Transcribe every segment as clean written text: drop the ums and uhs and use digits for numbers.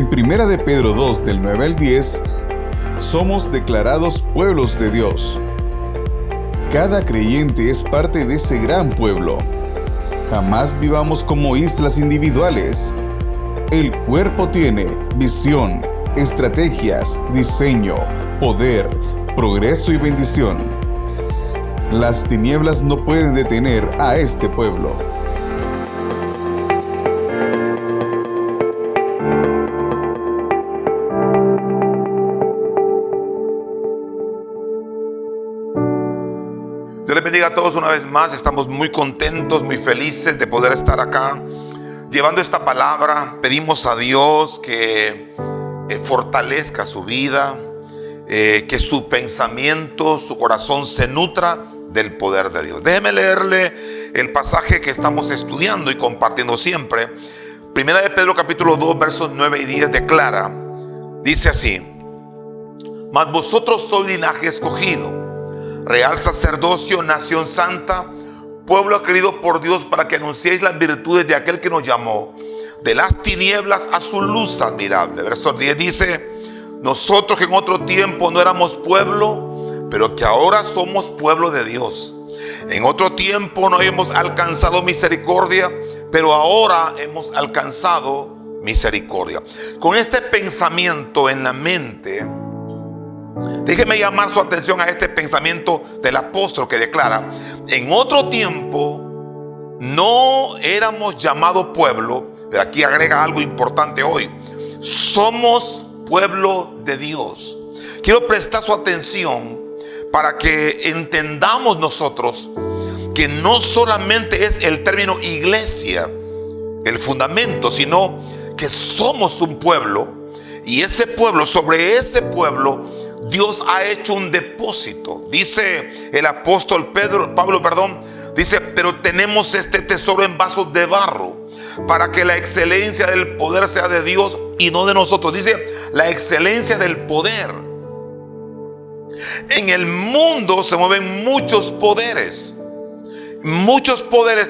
En Primera de Pedro 2, del 9 al 10, somos declarados pueblos de Dios. Cada creyente es parte de ese gran pueblo. Jamás vivamos como islas individuales. El cuerpo tiene visión, estrategias, diseño, poder, progreso y bendición. Las tinieblas no pueden detener a este pueblo. Dios les bendiga a todos una vez más. Estamos muy contentos, muy felices de poder estar acá llevando esta palabra. Pedimos a Dios que fortalezca su vida, que su pensamiento, su corazón se nutra del poder de Dios. Déjeme leerle el pasaje que estamos estudiando y compartiendo siempre. Primera de Pedro capítulo 2 versos 9 y 10 declara, dice así: mas vosotros sois linaje escogido, real sacerdocio, nación santa, pueblo adquirido por Dios, para que anunciéis las virtudes de aquel que nos llamó de las tinieblas a su luz admirable. Verso 10 dice: nosotros que en otro tiempo no éramos pueblo, pero que ahora somos pueblo de Dios. En otro tiempo no hemos alcanzado misericordia, pero ahora hemos alcanzado misericordia. Con este pensamiento en la mente, déjeme llamar su atención a este pensamiento del apóstol que declara: en otro tiempo no éramos llamado pueblo, pero aquí agrega algo importante hoy: somos pueblo de Dios. Quiero prestar su atención para que entendamos nosotros que no solamente es el término iglesia el fundamento, sino que somos un pueblo, y ese pueblo, sobre ese pueblo Dios ha hecho un depósito. Dice el apóstol Pablo, dice: pero tenemos este tesoro en vasos de barro, para que la excelencia del poder sea de Dios y no de nosotros. Dice la excelencia del poder. En el mundo se mueven muchos poderes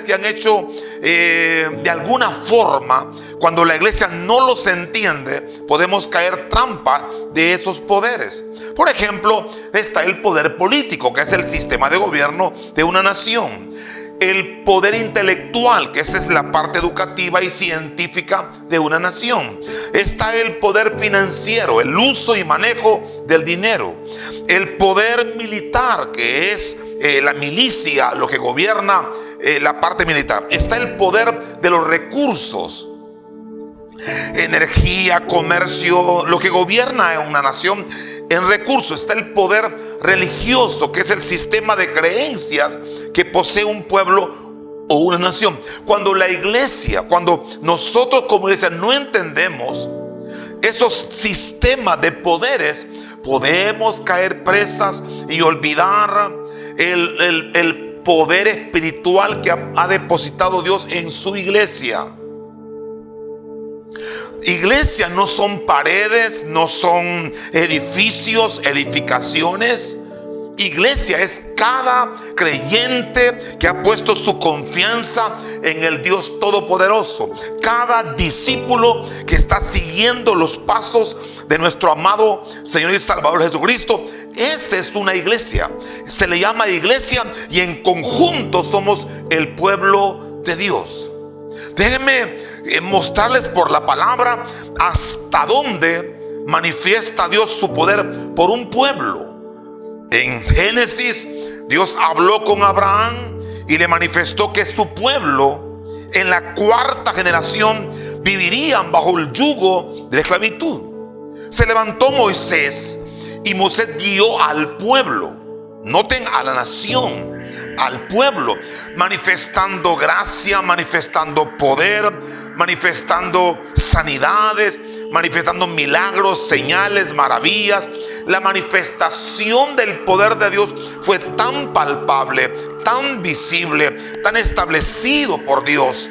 que han hecho de alguna forma, cuando la iglesia no los entiende, podemos caer trampa de esos poderes. Por ejemplo, está el poder político, que es el sistema de gobierno de una nación. El poder intelectual, que esa es la parte educativa y científica de una nación. Está el poder financiero, el uso y manejo del dinero. El poder militar, que es la milicia, lo que gobierna la parte militar. Está el poder de los recursos, energía, comercio, lo que gobierna en una nación en recursos. Está el poder religioso, que es el sistema de creencias que posee un pueblo o una nación. Cuando nosotros como iglesia no entendemos esos sistemas de poderes, podemos caer presas y olvidar el poder espiritual que ha depositado Dios en su iglesia. Iglesia no son paredes, no son edificios, edificaciones. Iglesia es cada creyente que ha puesto su confianza en el Dios Todopoderoso. Cada discípulo que está siguiendo los pasos de nuestro amado Señor y Salvador Jesucristo. Esa es una iglesia. Se le llama iglesia, y en conjunto somos el pueblo de Dios. Déjenme mostrarles por la palabra hasta dónde manifiesta Dios su poder por un pueblo. En Génesis, Dios habló con Abraham y le manifestó que su pueblo en la cuarta generación vivirían bajo el yugo de la esclavitud. Se levantó Moisés y Moisés guió al pueblo. Noten, a la nación, al pueblo, manifestando gracia, manifestando poder, manifestando sanidades, manifestando milagros, señales, maravillas. La manifestación del poder de Dios fue tan palpable, tan visible, tan establecido por Dios,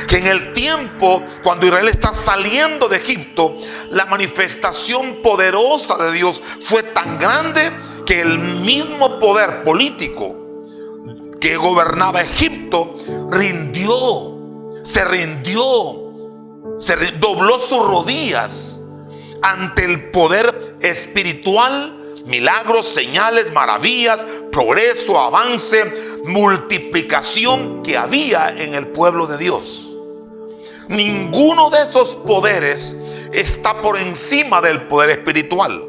que en el tiempo cuando Israel está saliendo de Egipto, la manifestación poderosa de Dios fue tan grande que el mismo poder político que gobernaba Egipto se rindió dobló sus rodillas ante el poder espiritual, milagros, señales, maravillas, progreso, avance, multiplicación que había en el pueblo de Dios. Ninguno de esos poderes está por encima del poder espiritual.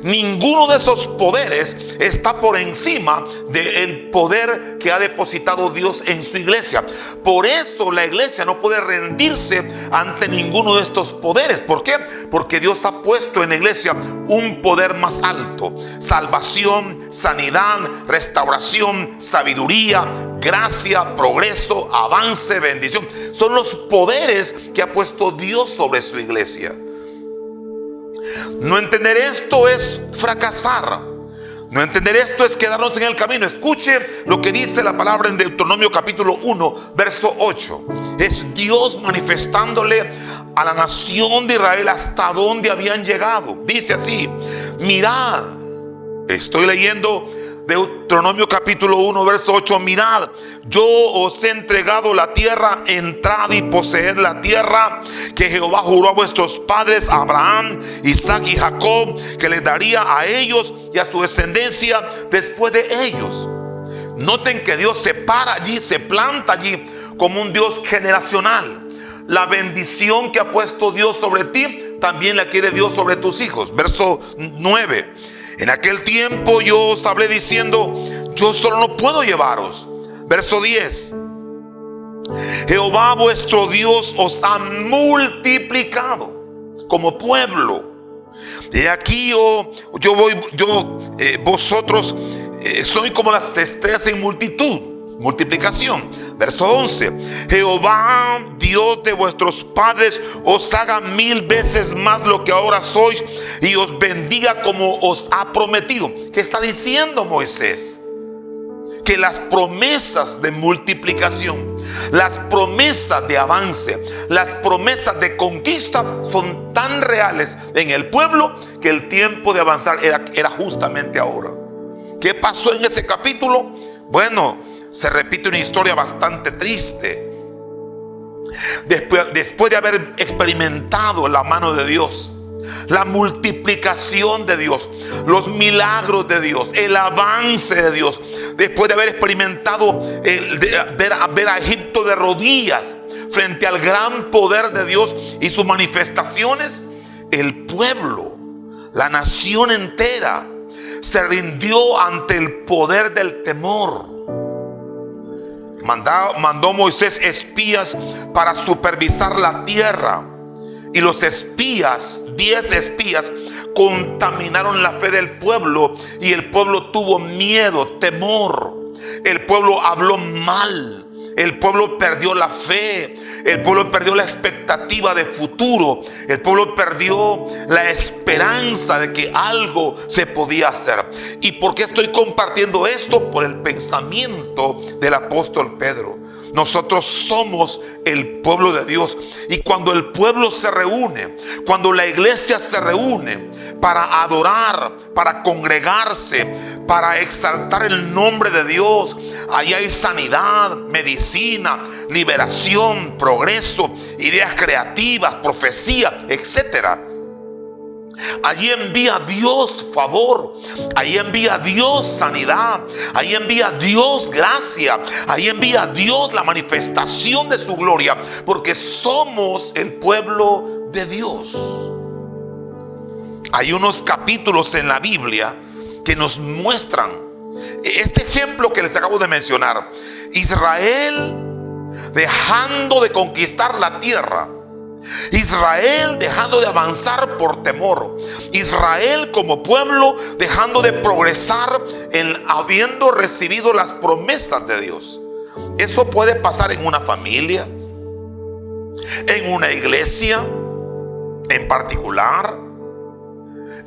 Ninguno de esos poderes está por encima del poder que ha depositado Dios en su iglesia. Por eso la iglesia no puede rendirse ante ninguno de estos poderes. ¿Por qué? Porque Dios ha puesto en la iglesia un poder más alto: salvación, sanidad, restauración, sabiduría, gracia, progreso, avance, bendición. Son los poderes que ha puesto Dios sobre su iglesia. No entender esto es fracasar. No entender esto es quedarnos en el camino. Escuche lo que dice la palabra en Deuteronomio capítulo 1, verso 8. Es Dios manifestándole a la nación de Israel hasta dónde habían llegado. Dice así: mirad, estoy leyendo Deuteronomio capítulo 1, verso 8. Mirad, yo os he entregado la tierra, entrad y poseed la tierra que Jehová juró a vuestros padres, Abraham, Isaac y Jacob, que les daría a ellos y a su descendencia después de ellos. Noten que Dios se para allí, se planta allí como un Dios generacional. La bendición que ha puesto Dios sobre ti, también la quiere Dios sobre tus hijos. Verso 9. En aquel tiempo yo os hablé diciendo: yo solo no puedo llevaros. Verso 10. Jehová vuestro Dios os ha multiplicado como pueblo. Y aquí vosotros sois como las estrellas en multitud. Multiplicación. Verso 11. Jehová Dios de vuestros padres os haga 1000 veces más lo que ahora sois y os bendiga como os ha prometido. ¿Qué está diciendo Moisés? Que las promesas de multiplicación, las promesas de avance, las promesas de conquista son tan reales en el pueblo que el tiempo de avanzar era justamente ahora. ¿Qué pasó en ese capítulo? Bueno, se repite una historia bastante triste. Después de haber experimentado la mano de Dios, la multiplicación de Dios, los milagros de Dios, el avance de Dios, después de haber experimentado ver a Egipto de rodillas frente al gran poder de Dios y sus manifestaciones, el pueblo, la nación entera, se rindió ante el poder del temor. Mandó Moisés espías para supervisar la tierra. Y los espías, 10 espías, contaminaron la fe del pueblo. Y el pueblo tuvo miedo, temor. El pueblo habló mal. El pueblo perdió la fe. El pueblo perdió la expectativa de futuro. El pueblo perdió la esperanza de que algo se podía hacer. ¿Y por qué estoy compartiendo esto? Por el pensamiento del apóstol Pedro. Nosotros somos el pueblo de Dios. Y cuando el pueblo se reúne, cuando la iglesia se reúne para adorar, para congregarse, para exaltar el nombre de Dios, ahí hay sanidad, medicina, liberación, progreso, ideas creativas, profecía, etcétera. Allí envía Dios favor, ahí envía Dios sanidad, ahí envía Dios gracia, ahí envía Dios la manifestación de su gloria, porque somos el pueblo de Dios. Hay unos capítulos en la Biblia que nos muestran este ejemplo que les acabo de mencionar. Israel dejando de conquistar la tierra, Israel dejando de avanzar por temor, Israel como pueblo dejando de progresar habiendo recibido las promesas de Dios. Eso puede pasar en una familia, en una iglesia en particular,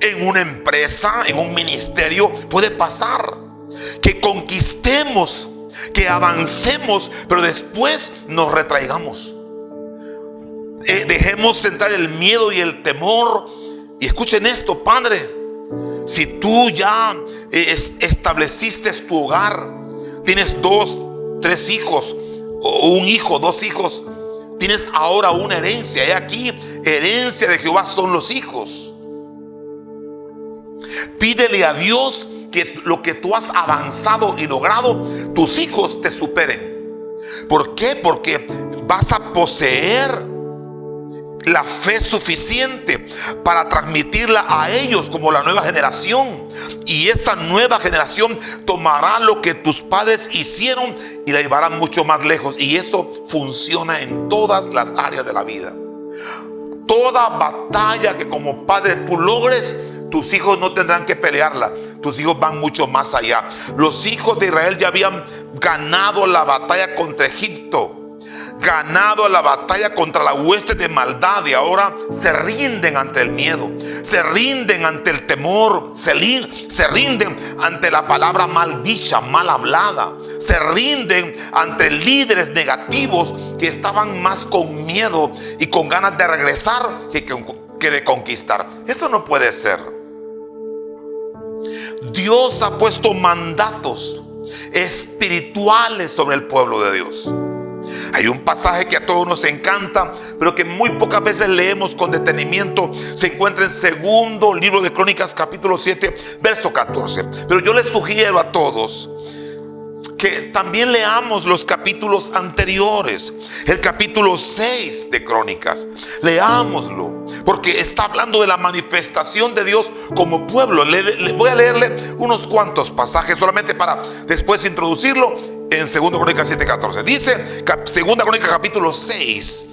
en una empresa, en un ministerio. Puede pasar que conquistemos, que avancemos, pero después nos retraigamos. Dejemos entrar el miedo y el temor. Y escuchen esto, padre: si tú ya estableciste tu hogar, tienes 2, 3 hijos, o un hijo, 2 hijos, Tienes ahora una herencia. He aquí, herencia de Jehová son los hijos. Pídele a Dios que lo que tú has avanzado y logrado, tus hijos te superen. ¿Por qué? Porque vas a poseer la fe suficiente para transmitirla a ellos como la nueva generación. Y esa nueva generación tomará lo que tus padres hicieron y la llevará mucho más lejos. Y eso funciona en todas las áreas de la vida. Toda batalla que como padre tú logres, tus hijos no tendrán que pelearla. Tus hijos van mucho más allá. Los hijos de Israel ya habían ganado la batalla contra Egipto, ganado la batalla contra la hueste de maldad, y ahora se rinden ante el miedo, se rinden ante el temor, se rinden ante la palabra mal dicha, mal hablada, se rinden ante líderes negativos que estaban más con miedo y con ganas de regresar que de conquistar. Eso no puede ser. Dios ha puesto mandatos espirituales sobre el pueblo de Dios. Hay un pasaje que a todos nos encanta, pero que muy pocas veces leemos con detenimiento. Se encuentra en segundo libro de Crónicas, capítulo 7, verso 14. Pero yo les sugiero a todos que también leamos los capítulos anteriores. El capítulo 6 de Crónicas, leámoslo, porque está hablando de la manifestación de Dios como pueblo. Voy a leerle unos cuantos pasajes solamente para después introducirlo. En 2 Crónicas 7:14 dice, 2 Crónicas capítulo 6,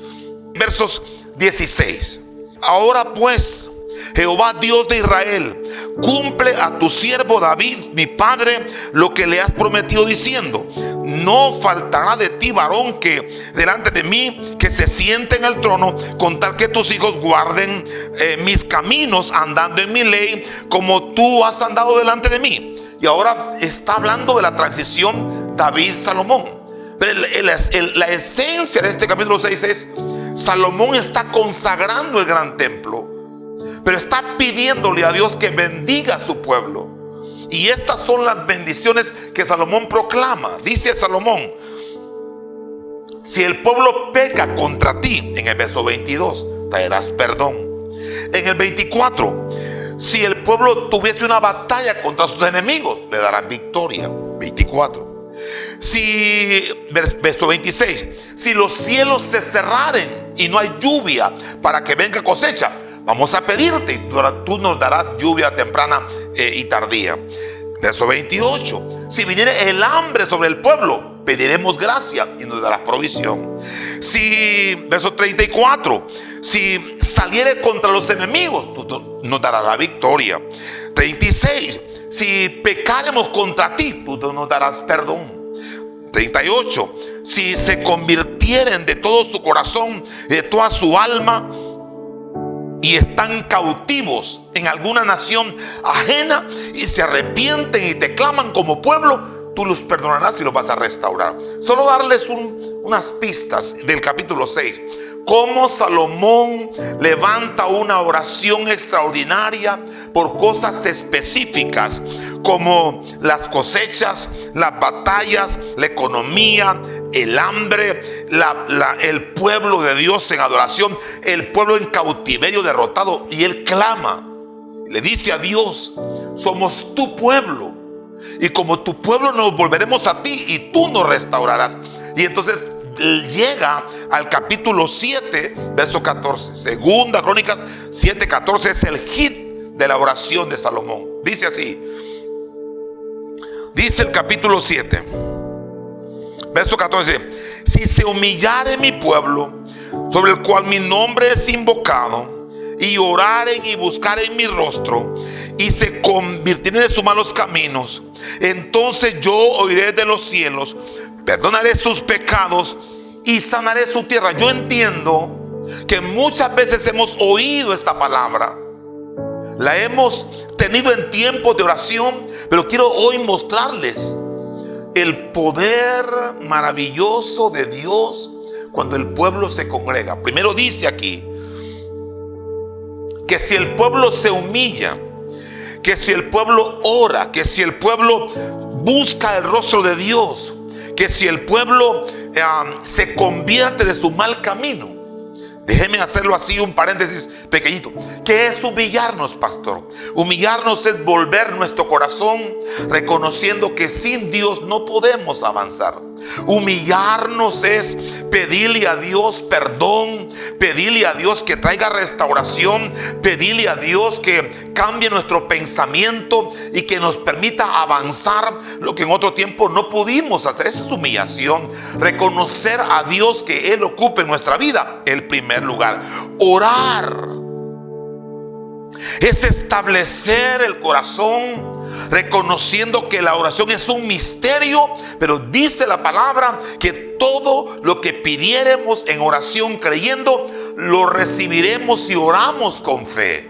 versos 16. Ahora pues, Jehová Dios de Israel, cumple a tu siervo David, mi padre, lo que le has prometido, diciendo: no faltará de ti varón que delante de mí, que se siente en el trono, con tal que tus hijos guarden mis caminos, andando en mi ley, como tú has andado delante de mí. Y ahora está hablando de la transición David-Salomón. Pero la esencia de este capítulo 6 es: Salomón está consagrando el gran templo, pero está pidiéndole a Dios que bendiga a su pueblo. Y estas son las bendiciones que Salomón proclama. Dice Salomón: si el pueblo peca contra ti, en el verso 22, traerás perdón. En el 24, si el pueblo tuviese una batalla contra sus enemigos, le darás victoria. 24. Verso 26, si los cielos se cerraren y no hay lluvia para que venga cosecha, vamos a pedirte y tú nos darás lluvia temprana y tardía. Verso 28, si viniere el hambre sobre el pueblo, pediremos gracia y nos darás provisión. Verso 34, si saliere contra los enemigos, tú nos darás la victoria. 36, si pecaremos contra ti, tú nos darás perdón. 38, si se convirtieren de todo su corazón y de toda su alma y están cautivos en alguna nación ajena y se arrepienten y te claman como pueblo, tú los perdonarás y los vas a restaurar. Solo darles unas pistas del capítulo 6. Cómo Salomón levanta una oración extraordinaria por cosas específicas, como las cosechas, las batallas, la economía, el hambre, el pueblo de Dios en adoración, el pueblo en cautiverio derrotado. Y él clama, le dice a Dios: somos tu pueblo, y como tu pueblo nos volveremos a ti y tú nos restaurarás. Y entonces llega al capítulo 7, verso 14. Segunda Crónicas 7:14 es el hit de la oración de Salomón. Dice así, dice el capítulo 7, verso 14: si se humillare mi pueblo, sobre el cual mi nombre es invocado, y oraren y buscaren mi rostro, y se convirtieren de sus malos caminos, entonces yo oiré de los cielos, perdonaré sus pecados y sanaré su tierra. Yo entiendo que muchas veces hemos oído esta palabra, la hemos tenido en tiempos de oración, pero quiero hoy mostrarles el poder maravilloso de Dios cuando el pueblo se congrega. Primero dice aquí que si el pueblo se humilla, que si el pueblo ora, que si el pueblo busca el rostro de Dios, que si el pueblo se convierte de su mal camino. Déjenme hacerlo así, un paréntesis pequeñito. ¿Qué es humillarnos, pastor? Humillarnos es volver nuestro corazón reconociendo que sin Dios no podemos avanzar. Humillarnos es pedirle a Dios perdón, pedirle a Dios que traiga restauración, pedirle a Dios que cambie nuestro pensamiento y que nos permita avanzar lo que en otro tiempo no pudimos hacer. Esa es humillación. Reconocer a Dios que Él ocupe en nuestra vida el primer lugar. Orar es establecer el corazón reconociendo que la oración es un misterio, pero dice la palabra que todo lo que pidiéremos en oración creyendo, lo recibiremos si oramos con fe.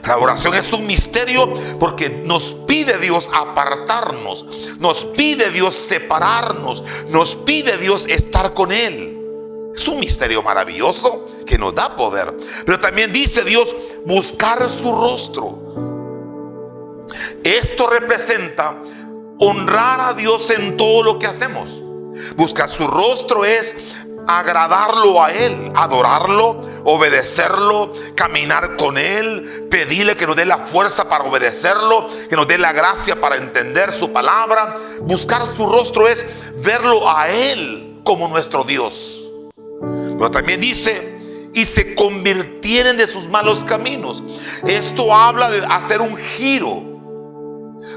La oración es un misterio porque nos pide Dios apartarnos, nos pide Dios separarnos, nos pide Dios estar con Él. Es un misterio maravilloso que nos da poder. Pero también dice Dios, buscar su rostro. Esto representa honrar a Dios en todo lo que hacemos. Buscar su rostro es agradarlo a Él, adorarlo, obedecerlo, caminar con Él, pedirle que nos dé la fuerza para obedecerlo, que nos dé la gracia para entender su palabra. Buscar su rostro es verlo a Él como nuestro Dios. Pero también dice, y se convirtieren de sus malos caminos. Esto habla de hacer un giro,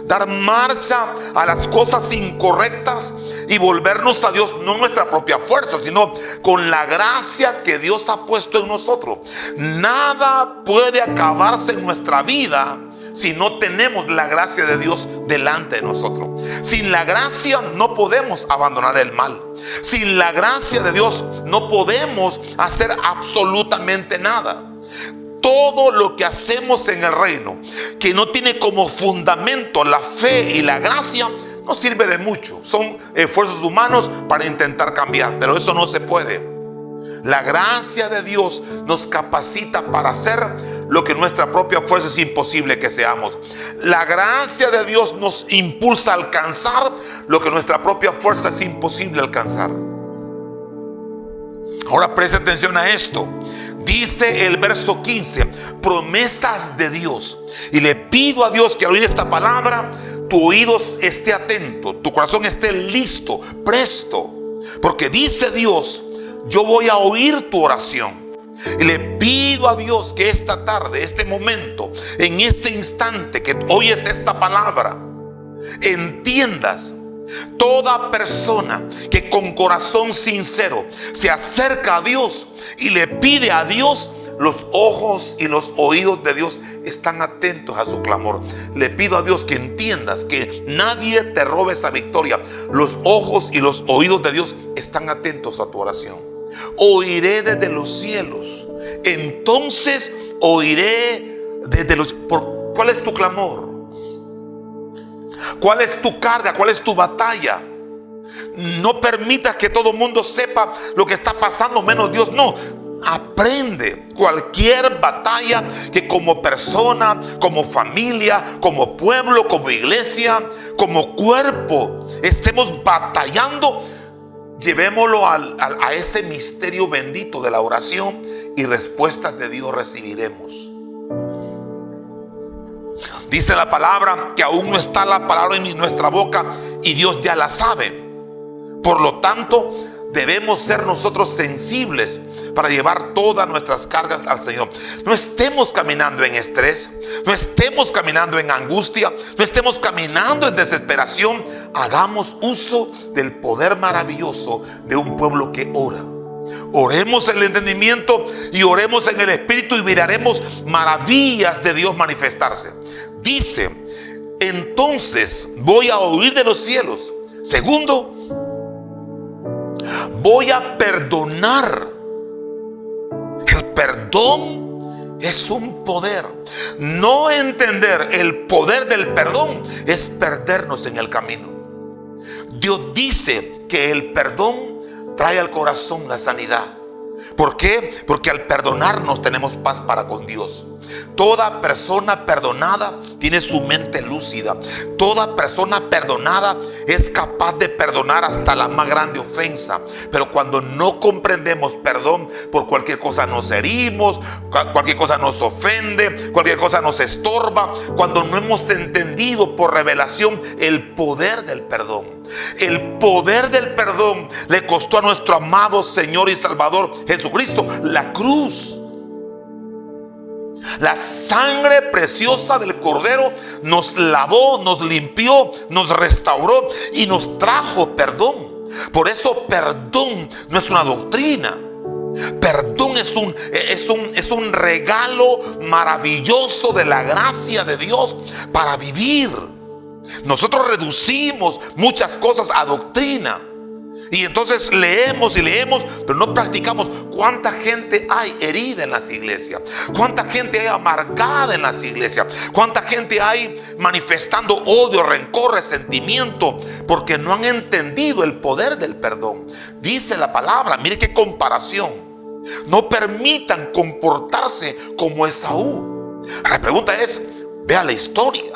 dar marcha a las cosas incorrectas y volvernos a Dios, no en nuestra propia fuerza, sino con la gracia que Dios ha puesto en nosotros. Nada puede acabarse en nuestra vida si no tenemos la gracia de Dios delante de nosotros. Sin la gracia no podemos abandonar el mal. Sin la gracia de Dios no podemos hacer absolutamente nada. Todo lo que hacemos en el reino que no tiene como fundamento la fe y la gracia no sirve de mucho. Son esfuerzos humanos para intentar cambiar, pero eso no se puede. La gracia de Dios nos capacita para hacer lo que nuestra propia fuerza es imposible que seamos. La gracia de Dios nos impulsa a alcanzar lo que nuestra propia fuerza es imposible alcanzar. Ahora preste atención a esto. Dice el verso 15, promesas de Dios. Y le pido a Dios que al oír esta palabra, tu oído esté atento, tu corazón esté listo, presto. Porque dice Dios, yo voy a oír tu oración. Y le pido a Dios que esta tarde, este momento, en este instante que oyes esta palabra, entiendas. Toda persona que con corazón sincero se acerca a Dios y le pide a Dios, los ojos y los oídos de Dios están atentos a su clamor. Le pido a Dios que entiendas que nadie te robe esa victoria. Los ojos y los oídos de Dios están atentos a tu oración. Oiré desde los cielos. Entonces oiré desde los... ¿Cuál es tu clamor? ¿Cuál es tu carga? ¿Cuál es tu batalla? No permitas que todo el mundo sepa lo que está pasando, menos Dios. No, aprende cualquier batalla que como persona, como familia, como pueblo, como iglesia, como cuerpo estemos batallando. Llevémoslo a ese misterio bendito de la oración y respuestas de Dios recibiremos. Dice la palabra que aún no está la palabra en nuestra boca y Dios ya la sabe. Por lo tanto, debemos ser nosotros sensibles para llevar todas nuestras cargas al Señor. No estemos caminando en estrés, no estemos caminando en angustia, no estemos caminando en desesperación. Hagamos uso del poder maravilloso de un pueblo que ora. Oremos en el entendimiento y oremos en el espíritu y miraremos maravillas de Dios manifestarse. Dice, entonces voy a oír de los cielos. Segundo, voy a perdonar. El perdón es un poder. No entender el poder del perdón es perdernos en el camino. Dios dice que el perdón trae al corazón la sanidad. ¿Por qué? Porque al perdonarnos tenemos paz para con Dios. Toda persona perdonada tiene su mente lúcida. Toda persona perdonada es capaz de perdonar hasta la más grande ofensa. Pero cuando no comprendemos perdón, por cualquier cosa nos herimos, cualquier cosa nos ofende, cualquier cosa nos estorba. Cuando no hemos entendido por revelación el poder del perdón. El poder del perdón le costó a nuestro amado Señor y Salvador Jesucristo la cruz. La sangre preciosa del Cordero nos lavó, nos limpió, nos restauró y nos trajo perdón. Por eso perdón no es una doctrina. Perdón es un regalo maravilloso de la gracia de Dios para vivir. Nosotros reducimos muchas cosas a doctrina. Y entonces leemos y leemos, pero no practicamos. ¿Cuánta gente hay herida en las iglesias? ¿Cuánta gente hay amargada en las iglesias? ¿Cuánta gente hay manifestando odio, rencor, resentimiento? Porque no han entendido el poder del perdón. Dice la palabra, mire qué comparación. No permitan comportarse como Esaú. La pregunta es, vea la historia.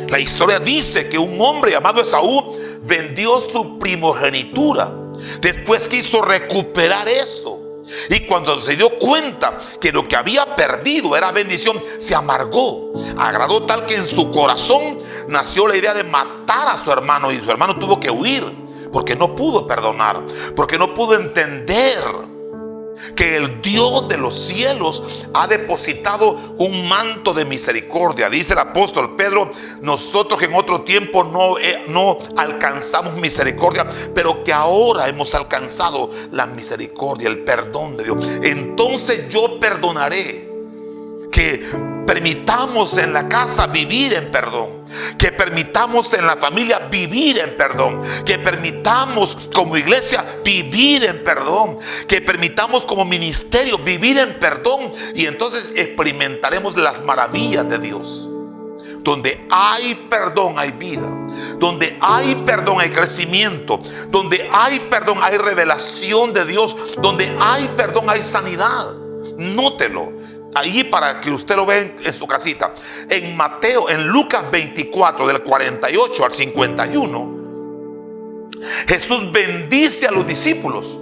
La historia dice que un hombre llamado Esaú vendió su primogenitura. Después quiso recuperar eso. Y cuando se dio cuenta que lo que había perdido era bendición, se amargó. Agradó tal que en su corazón nació la idea de matar a su hermano. Y su hermano tuvo que huir porque no pudo perdonar, porque no pudo entender que el Dios de los cielos ha depositado un manto de misericordia. Dice el apóstol Pedro, nosotros que en otro tiempo no alcanzamos misericordia, pero que ahora hemos alcanzado la misericordia, el perdón de Dios. Entonces yo perdonaré. Que permitamos en la casa vivir en perdón. Que permitamos en la familia vivir en perdón. Que permitamos como iglesia vivir en perdón. Que permitamos como ministerio vivir en perdón. Y entonces experimentaremos las maravillas de Dios. Donde hay perdón hay vida. Donde hay perdón hay crecimiento. Donde hay perdón hay revelación de Dios. Donde hay perdón hay sanidad. Nótelo. Ahí para que usted lo vea en su casita. En Lucas 24 del 48 al 51, Jesús bendice a los discípulos,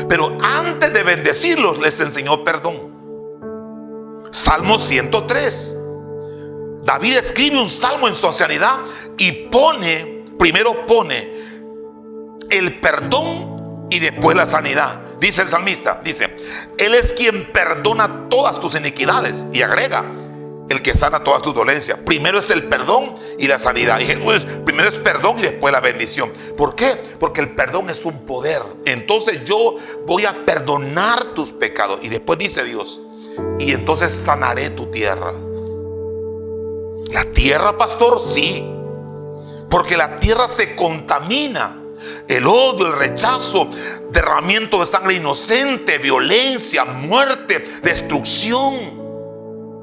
pero antes de bendecirlos les enseñó perdón. Salmo 103. David escribe un salmo en su ancianidad y primero pone el perdón y después la sanidad. Dice el salmista, dice, Él es quien perdona todas tus iniquidades. Y agrega, el que sana todas tus dolencias. Primero es el perdón y la sanidad. Y Jesús, primero es perdón y después la bendición. ¿Por qué? Porque el perdón es un poder. Entonces yo voy a perdonar tus pecados. Y después dice Dios, y entonces sanaré tu tierra. ¿La tierra, pastor? Sí. Porque la tierra se contamina. El odio, el rechazo, derramamiento de sangre inocente, violencia, muerte, destrucción.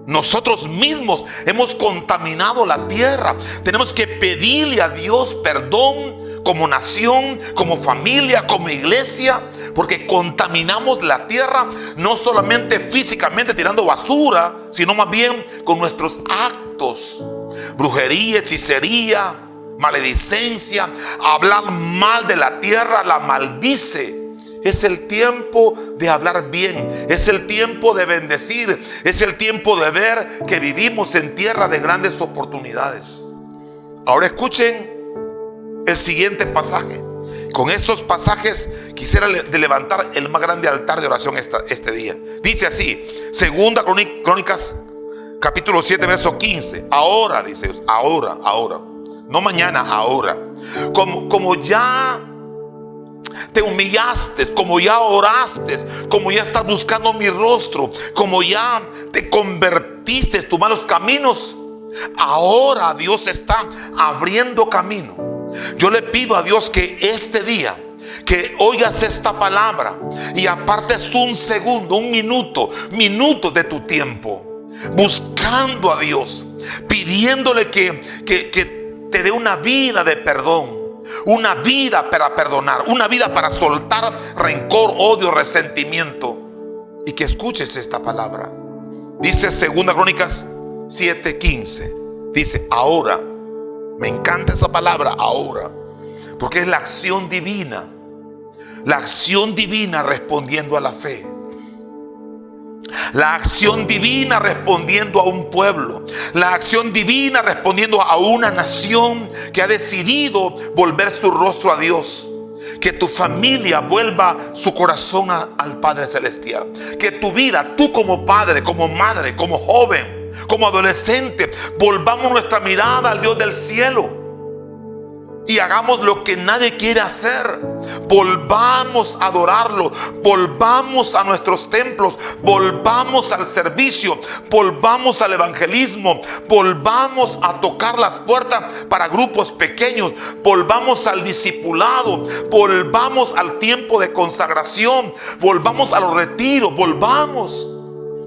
Nosotros mismos hemos contaminado la tierra. Tenemos que pedirle a Dios perdón como nación, como familia, como iglesia, porque contaminamos la tierra no solamente físicamente tirando basura, sino más bien con nuestros actos. Brujería, hechicería, maledicencia, hablar mal de la tierra, la maldice. Es el tiempo de hablar bien, es el tiempo de bendecir, es el tiempo de ver que vivimos en tierra de grandes oportunidades. Ahora escuchen el siguiente pasaje. Con estos pasajes quisiera levantar el más grande altar de oración este día. Dice así, Segunda Crónicas capítulo 7 verso 15. Ahora, dice Dios, ahora. No mañana, ahora. Como ya te humillaste, como ya oraste, como ya estás buscando mi rostro, como ya te convertiste en tus malos caminos, ahora Dios está abriendo camino. Yo le pido a Dios que este día, que oigas esta palabra y apartes un segundo, un minuto de tu tiempo, buscando a Dios, pidiéndole que te dé una vida de perdón, una vida para perdonar, una vida para soltar rencor, odio, resentimiento. Y que escuches esta palabra. Dice 2 Crónicas 7:15. Dice, ahora. Me encanta esa palabra, ahora. Porque es la acción divina. La acción divina respondiendo a la fe. La acción divina respondiendo a un pueblo. La acción divina respondiendo a una nación que ha decidido volver su rostro a Dios. Que tu familia vuelva su corazón al Padre Celestial. Que tu vida, tú como padre, como madre, como joven, como adolescente, volvamos nuestra mirada al Dios del cielo. Y hagamos lo que nadie quiere hacer. Volvamos a adorarlo. Volvamos a nuestros templos. Volvamos al servicio. Volvamos al evangelismo. Volvamos a tocar las puertas para grupos pequeños. Volvamos al discipulado. Volvamos al tiempo de consagración. Volvamos a los retiros. Volvamos.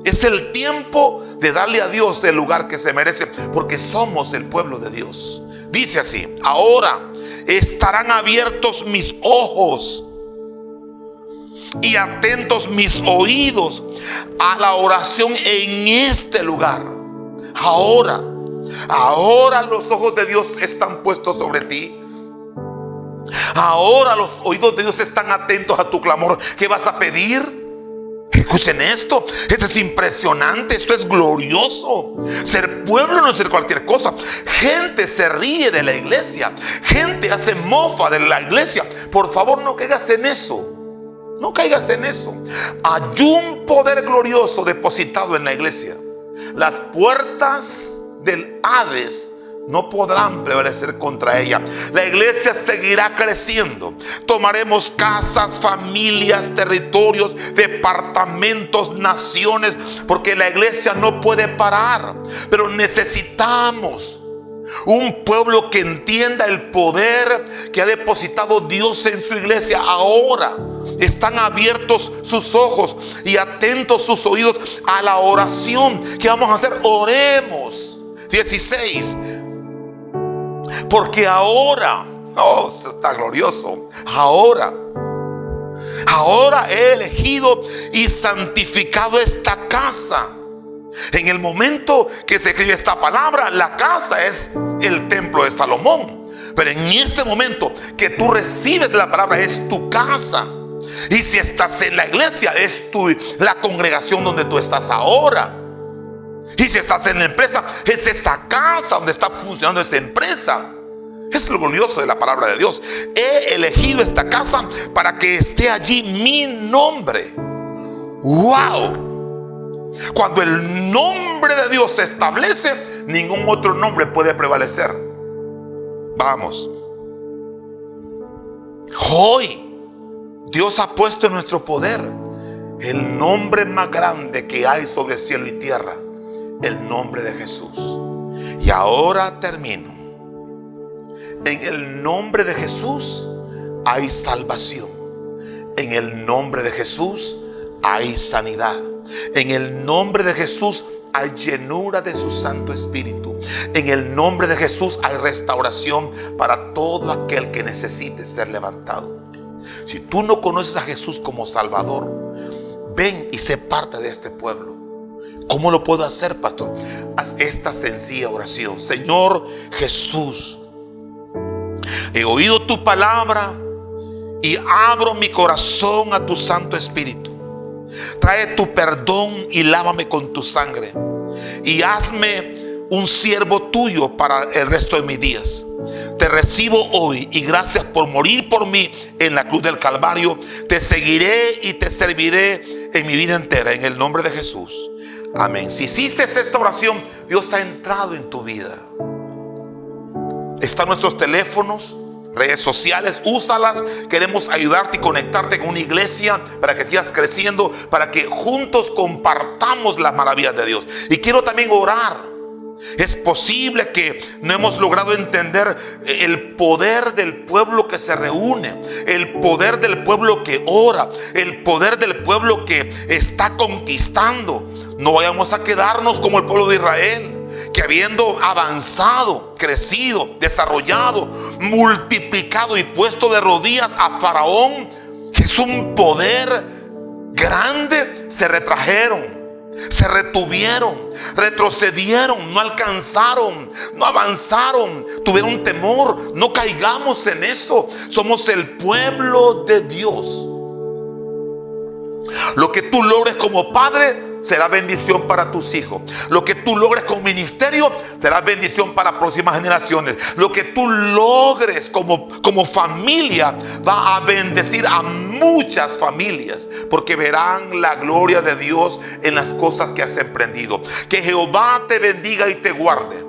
Es el tiempo de darle a Dios el lugar que se merece, porque somos el pueblo de Dios. Dice así, ahora estarán abiertos mis ojos y atentos mis oídos a la oración en este lugar. Ahora los ojos de Dios están puestos sobre ti. Ahora los oídos de Dios están atentos a tu clamor. ¿Qué vas a pedir? Escuchen esto es impresionante, esto es glorioso. Ser pueblo no es ser cualquier cosa. Gente se ríe de la iglesia, gente hace mofa de la iglesia. Por favor, no caigas en eso. No caigas en eso. Hay un poder glorioso depositado en la iglesia. Las puertas del Hades no podrán prevalecer contra ella. La iglesia seguirá creciendo. Tomaremos casas, familias, territorios, departamentos, naciones, porque la iglesia no puede parar. Pero necesitamos un pueblo que entienda el poder que ha depositado Dios en su iglesia. Ahora están abiertos sus ojos y atentos sus oídos a la oración. ¿Qué vamos a hacer? Oremos. 16. Porque ahora, esto está glorioso. Ahora he elegido y santificado esta casa. En el momento que se escribe esta palabra, la casa es el templo de Salomón. Pero en este momento que tú recibes la palabra, es tu casa. Y si estás en la iglesia, es la congregación donde tú estás ahora. Y si estás en la empresa, es esa casa donde está funcionando esa empresa. Es lo glorioso de la palabra de Dios. He elegido esta casa para que esté allí mi nombre. ¡Wow! Cuando el nombre de Dios se establece, ningún otro nombre puede prevalecer. Vamos. Hoy Dios ha puesto en nuestro poder el nombre más grande que hay sobre cielo y tierra, el nombre de Jesús. Y ahora termino. En el nombre de Jesús hay salvación. En el nombre de Jesús hay sanidad. En el nombre de Jesús hay llenura de su Santo Espíritu. En el nombre de Jesús hay restauración para todo aquel que necesite ser levantado. Si tú no conoces a Jesús como Salvador, ven y sé parte de este pueblo. ¿Cómo lo puedo hacer, pastor? Haz esta sencilla oración. Señor Jesús, he oído tu palabra y abro mi corazón a tu Santo Espíritu. Trae tu perdón y lávame con tu sangre. Y hazme un siervo tuyo para el resto de mis días. Te recibo hoy y gracias por morir por mí en la cruz del Calvario. Te seguiré y te serviré en mi vida entera, en el nombre de Jesús. Amén. Si hiciste esta oración, Dios ha entrado en tu vida. Están nuestros teléfonos, redes sociales, úsalas. Queremos ayudarte y conectarte con una iglesia para que sigas creciendo, para que juntos compartamos las maravillas de Dios. Y quiero también orar. Es posible que no hemos logrado entender el poder del pueblo que se reúne, el poder del pueblo que ora, el poder del pueblo que está conquistando. No vayamos a quedarnos como el pueblo de Israel, que habiendo avanzado, crecido, desarrollado, multiplicado y puesto de rodillas a Faraón, que es un poder grande, se retrajeron, se retuvieron, retrocedieron, no alcanzaron, no avanzaron, tuvieron temor. No caigamos en eso. Somos el pueblo de Dios. Lo que tú logres como padre será bendición para tus hijos. Lo que tú logres como ministerio será bendición para próximas generaciones. Lo que tú logres como familia va a bendecir a muchas familias, porque verán la gloria de Dios en las cosas que has emprendido. Que Jehová te bendiga y te guarde,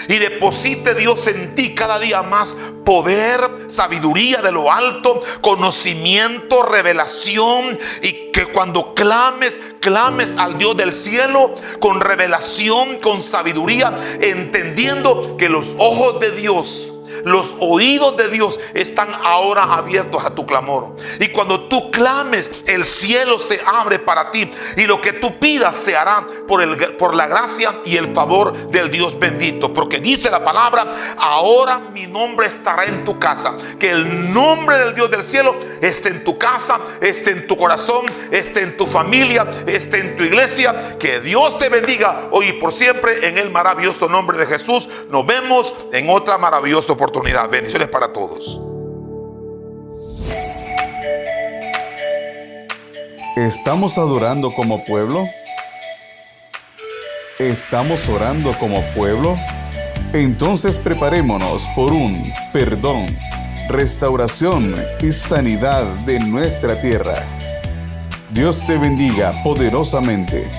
y deposite Dios en ti cada día más poder, sabiduría de lo alto, conocimiento, revelación, y que cuando clames al Dios del cielo con revelación, con sabiduría, entendiendo que los ojos de Dios, los oídos de Dios están ahora abiertos a tu clamor. Y cuando tú clames, el cielo se abre para ti, y lo que tú pidas se hará por la gracia y el favor del Dios bendito. Porque dice la palabra: ahora mi nombre estará en tu casa. Que el nombre del Dios del cielo esté en tu casa, esté en tu corazón, esté en tu familia, esté en tu iglesia. Que Dios te bendiga hoy y por siempre, en el maravilloso nombre de Jesús. Nos vemos en otra maravillosa oportunidad. Bendiciones para todos. ¿Estamos adorando como pueblo? ¿Estamos orando como pueblo? Entonces preparémonos por un perdón, restauración y sanidad de nuestra tierra. Dios te bendiga poderosamente.